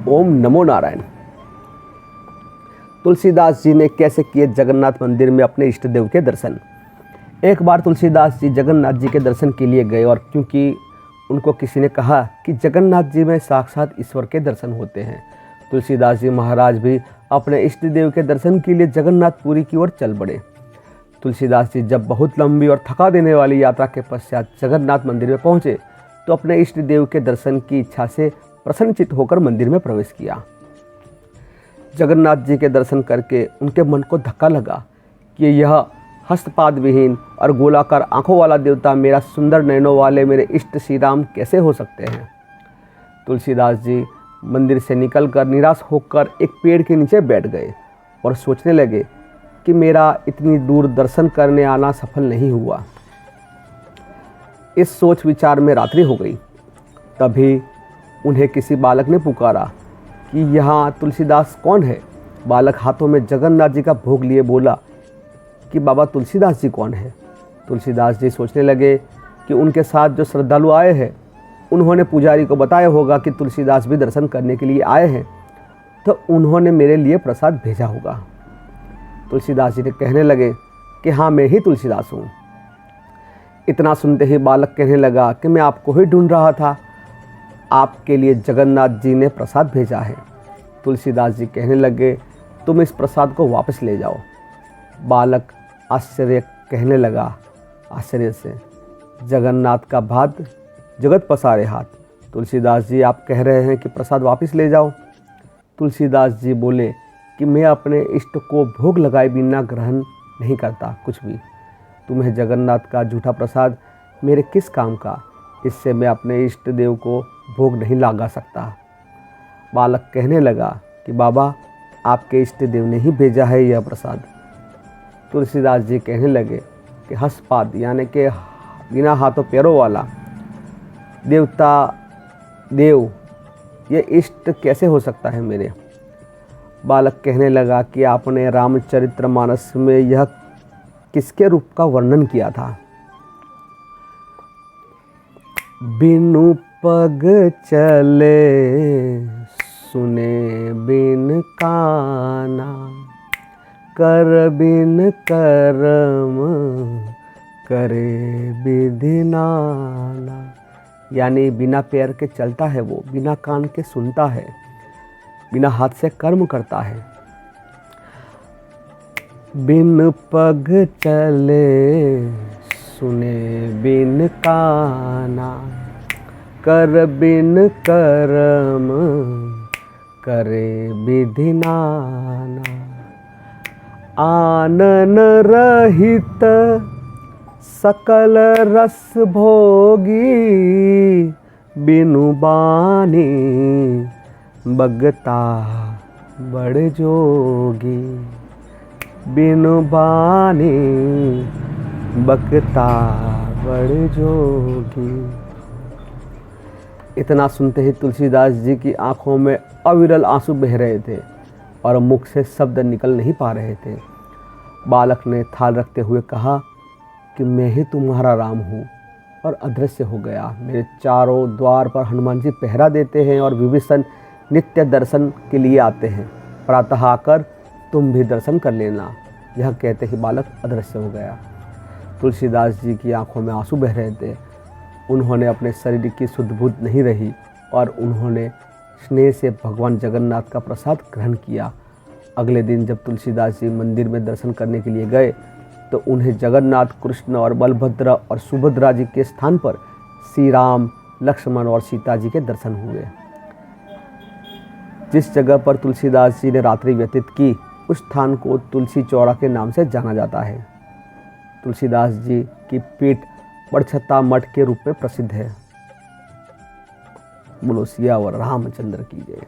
ओम नमो नारायण। तुलसीदास जी ने कैसे किए जगन्नाथ मंदिर में अपने इष्ट देव के दर्शन। एक बार तुलसीदास जी जगन्नाथ जी के दर्शन के लिए गए और क्योंकि उनको किसी ने कहा कि जगन्नाथ जी में साक्षात ईश्वर के दर्शन होते हैं, तुलसीदास जी महाराज भी अपने इष्ट देव के दर्शन के लिए जगन्नाथपुरी की ओर चल पड़े। तुलसीदास जी जब बहुत लंबी और थका देने वाली यात्रा के पश्चात जगन्नाथ मंदिर में पहुंचे तो अपने इष्ट देव के दर्शन की इच्छा से प्रसन्नचित्त होकर मंदिर में प्रवेश किया। जगन्नाथ जी के दर्शन करके उनके मन को धक्का लगा कि यह हस्तपाद विहीन और गोलाकार आंखों वाला देवता मेरा सुंदर नयनों वाले मेरे इष्ट श्री राम कैसे हो सकते हैं। तुलसीदास जी मंदिर से निकलकर निराश होकर एक पेड़ के नीचे बैठ गए और सोचने लगे कि मेरा इतनी दूर दर्शन करने आना सफल नहीं हुआ। इस सोच विचार में रात्रि हो गई। तभी उन्हें किसी बालक ने पुकारा कि यहाँ तुलसीदास कौन है। बालक हाथों में जगन्नाथ जी का भोग लिए बोला कि बाबा तुलसीदास जी कौन है। तुलसीदास जी सोचने लगे कि उनके साथ जो श्रद्धालु आए हैं उन्होंने पुजारी को बताया होगा कि तुलसीदास भी दर्शन करने के लिए आए हैं, तो उन्होंने मेरे लिए प्रसाद भेजा होगा। तुलसीदास जी ने कहने लगे कि हाँ, मैं ही तुलसीदास हूँ। इतना सुनते ही बालक कहने लगा कि मैं आपको ही ढूंढ रहा था, आपके लिए जगन्नाथ जी ने प्रसाद भेजा है। तुलसीदास जी कहने लगे तुम इस प्रसाद को वापस ले जाओ। बालक कहने लगा आश्चर्य से, जगन्नाथ का भात जगत पसारे हाथ। तुलसीदास जी आप कह रहे हैं कि प्रसाद वापस ले जाओ। तुलसीदास जी बोले कि मैं अपने इष्ट को भोग लगाए बिना ग्रहण नहीं करता कुछ भी। तुम्हें जगन्नाथ का झूठा प्रसाद मेरे किस काम का, इससे मैं अपने इष्ट देव को भोग नहीं लगा सकता। बालक कहने लगा कि बाबा आपके इष्ट देव ने ही भेजा है यह प्रसाद। तुलसीदास जी कहने लगे कि हस्तपाद यानी कि बिना हाथों पैरों वाला देवता देव ये इष्ट कैसे हो सकता है मेरे। बालक कहने लगा कि आपने रामचरितमानस में यह किसके रूप का वर्णन किया था। बिनु पग चले सुने बिन काना, कर बिन कर्म करे विधि नाना। यानी बिना पैर के चलता है वो, बिना कान के सुनता है, बिना हाथ से कर्म करता है। बिन पग चले सुने बिन काना, कर बिन कर्म करे विधि नाना। आनन रहित सकल रस भोगी, बिनु बानी बगता बड़ जोगी। बिनु बानी बगता बड़ जोगी। इतना सुनते ही तुलसीदास जी की आंखों में अविरल आंसू बह रहे थे और मुख से शब्द निकल नहीं पा रहे थे। बालक ने थाल रखते हुए कहा कि मैं ही तुम्हारा राम हूँ, और अदृश्य हो गया। मेरे चारों द्वार पर हनुमान जी पहरा देते हैं और विभीषण नित्य दर्शन के लिए आते हैं। प्रातः आकर तुम भी दर्शन कर लेना। यह कहते ही बालक अदृश्य हो गया। तुलसीदास जी की आंखों में आंसू बह रहे थे। उन्होंने अपने शरीर की शुद्ध बुद्ध नहीं रही और उन्होंने स्नेह से भगवान जगन्नाथ का प्रसाद ग्रहण किया। अगले दिन जब तुलसीदास जी मंदिर में दर्शन करने के लिए गए तो उन्हें जगन्नाथ, कृष्ण और बलभद्र और सुभद्रा जी के स्थान पर श्री राम, लक्ष्मण और सीता जी के दर्शन हुए। जिस जगह पर तुलसीदास जी ने रात्रि व्यतीत की उस स्थान को तुलसी चौरा के नाम से जाना जाता है। तुलसीदास जी की पीठ बड़छत्ता मठ के रूप में प्रसिद्ध है। बोलो सियावर रामचंद्र की जय।